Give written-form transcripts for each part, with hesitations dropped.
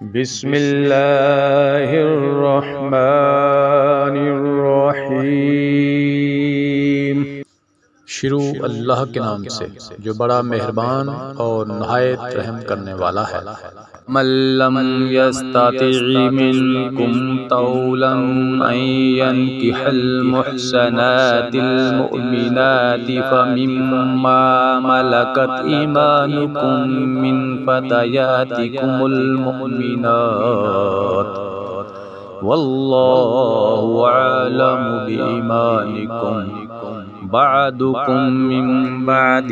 بسم اللہ الرحمن الرحیم۔ شروع اللہ کے نام سے جو بڑا مہربان اور نہایت رحم کرنے والا ہے۔ من لم يستطع منكم طولا ان ينكح المحسنات المؤمنات فمما ملكت ايمانكم من فتياتكم المؤمنات والله اعلم بإيمانكم بعضكم من بعض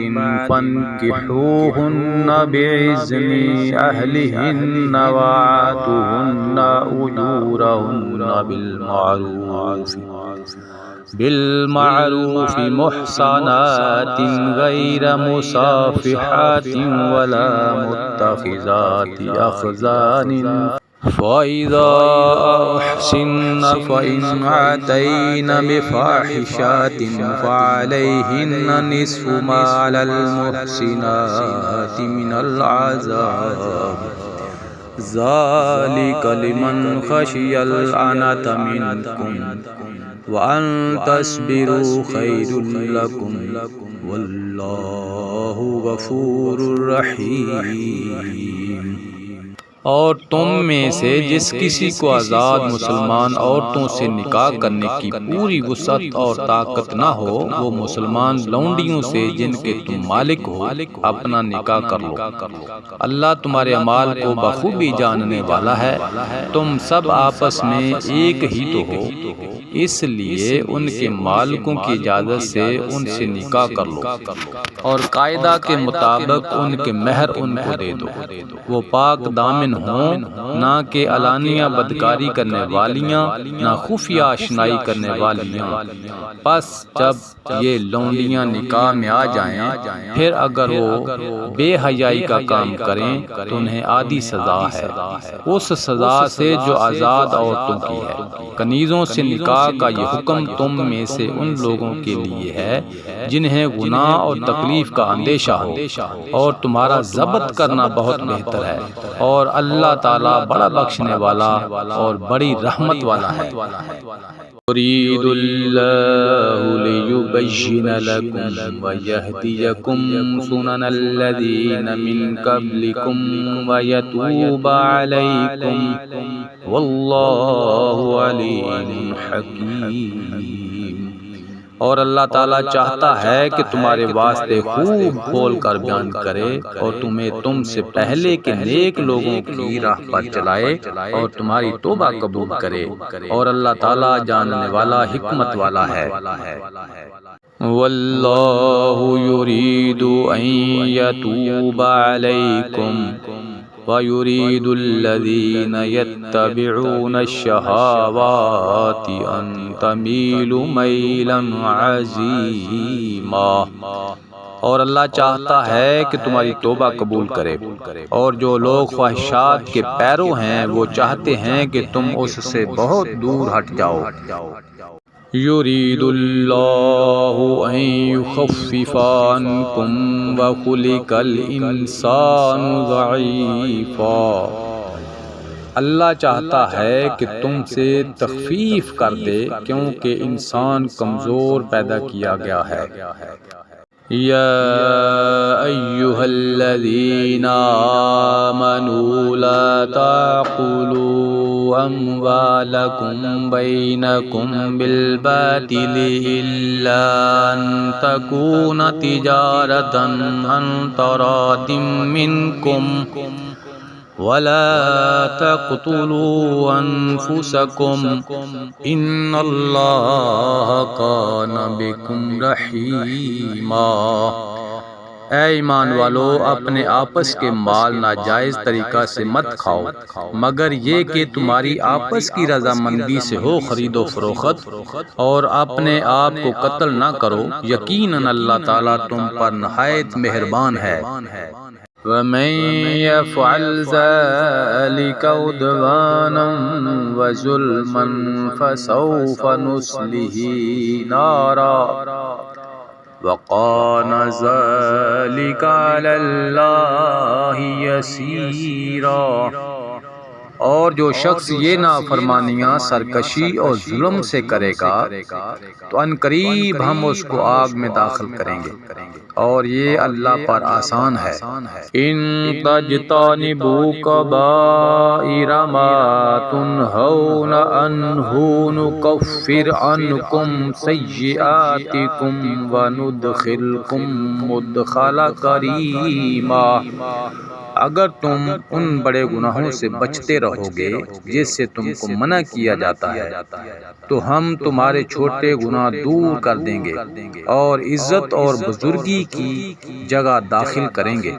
فانكحوهن بعزن أهلهن وآتوهن أجورهن بالمعروف محصنات غير مصافحات ولا متخذات أخدان فإذا أحسن فإن أتين بفاحشة فعليهن نصف ما على المحسنات من العذاب ذلك لمن خشي العنة منكم وأن تصبروا خير لكم والله غفور رحيم۔ اور تم میں سے جس کسی کو آزاد مسلمان عورتوں سے نکاح کرنے کی پوری وسعت اور طاقت نہ ہو، وہ مسلمان لونڈیوں سے جن کے تم مالک ہو اپنا نکاح کر لو۔ اللہ تمہارے اعمال کو بخوبی جاننے والا ہے۔ تم سب آپس میں ایک ہی تو ہو، اس لیے ان کے مالکوں کی اجازت سے ان سے نکاح کر لو اور قاعدہ کے مطابق ان کے مہر ان کو دے دو۔ وہ پاک دامن ہوں، نہ کہ علانیہ بدکاری کرنے والیاں، نہ خفیہ آشنائی کرنے والیاں۔ پس جب یہ لونڈیاں نکاح میں آ جائیں، پھر اگر وہ بے حیائی کا کام کریں تو انہیں آدھی سزا ہے، اس سزا سے جو آزاد عورتوں کی ہے۔ کنیزوں سے نکاح کا یہ حکم تم میں سے ان لوگوں کے لیے ہے جنہیں گناہ اور تکلیف کا اندیشہ ہو، اور تمہارا ضبط کرنا بہت بہتر ہے، اور اللہ تعالیٰ بڑا بخشنے والا اور بڑی رحمت والا ہے۔ يريد الله ليبين لكم ويهديكم سنن الذين من قبلكم ويتوب عليكم والله عليم حكيم۔ اور اللہ تعالیٰ چاہتا ہے کہ تمہارے واسطے خوب کھول کر بیان کرے اور تمہیں تم سے پہلے کے نیک لوگوں کی راہ پر چلائے اور تمہاری توبہ قبول کرے، اور اللہ تعالیٰ جاننے والا حکمت والا ہے۔ واللہ یرید ان یتوب علیکم وَيُرِيدُ الَّذِينَ يَتَّبِعُونَ الشَّهَوَاتِ أَن تَمِيلُوا مَيْلًا عَظِيمًا۔ اور اللہ چاہتا ہے کہ تمہاری توبہ قبول کرے، اور جو لوگ خواہشات کے پیرو ہیں وہ چاہتے ہیں کہ تم اس سے بہت دور ہٹ جاؤ۔ يريد الله أن يخفف عنكم وخلق الإنسان ضعيفا۔ اللہ چاہتا ہے کہ تم سے تخفیف کر دے کیونکہ انسان کمزور پیدا کیا گیا ہے۔ یا ایھا الذین آمنوا لا تأکلوا اموالکم بینکم بالباطل الا ان تکون تجارۃ عن تراض منکم ولا تقتلوا انفسکم ان اللہ کان بکم رحیما۔ اے ایمان والو، اپنے آپس کے مال ناجائز طریقہ سے مت کھاؤ مگر یہ کہ تمہاری آپس کی رضامندی سے ہو خرید و فروخت، اور اپنے آپ کو قتل نہ کرو، یقیناً اللہ تعالیٰ تم پر نہایت مہربان ہے۔ وَمَن يَفْعَلْ ذَلِكَ عُدْوَانًا وَظُلْمًا فَسَوْفَ نُصْلِهِ نَارًا وَكَانَ ذَلِكَ عَلَى اللَّهِ يَسِيرًا۔ اور جو شخص یہ نافرمانیاں سرکشی اور ظلم سے کرے گا تو ان قریب ہم اس کو آگ میں داخل کریں گے، اور یہ اللہ پر آسان ہے۔ ان تجتنبوا کبائر ما تنہون عنہ نکفر عنکم سیئاتکم وندخلکم مدخلا کریما۔ اگر تم ان بڑے گناہوں سے بچتے رہو گے جس سے تم کو منع کیا جاتا ہے تو ہم تمہارے چھوٹے گناہ دور کر دیں گے اور عزت اور بزرگی کی جگہ داخل کریں گے۔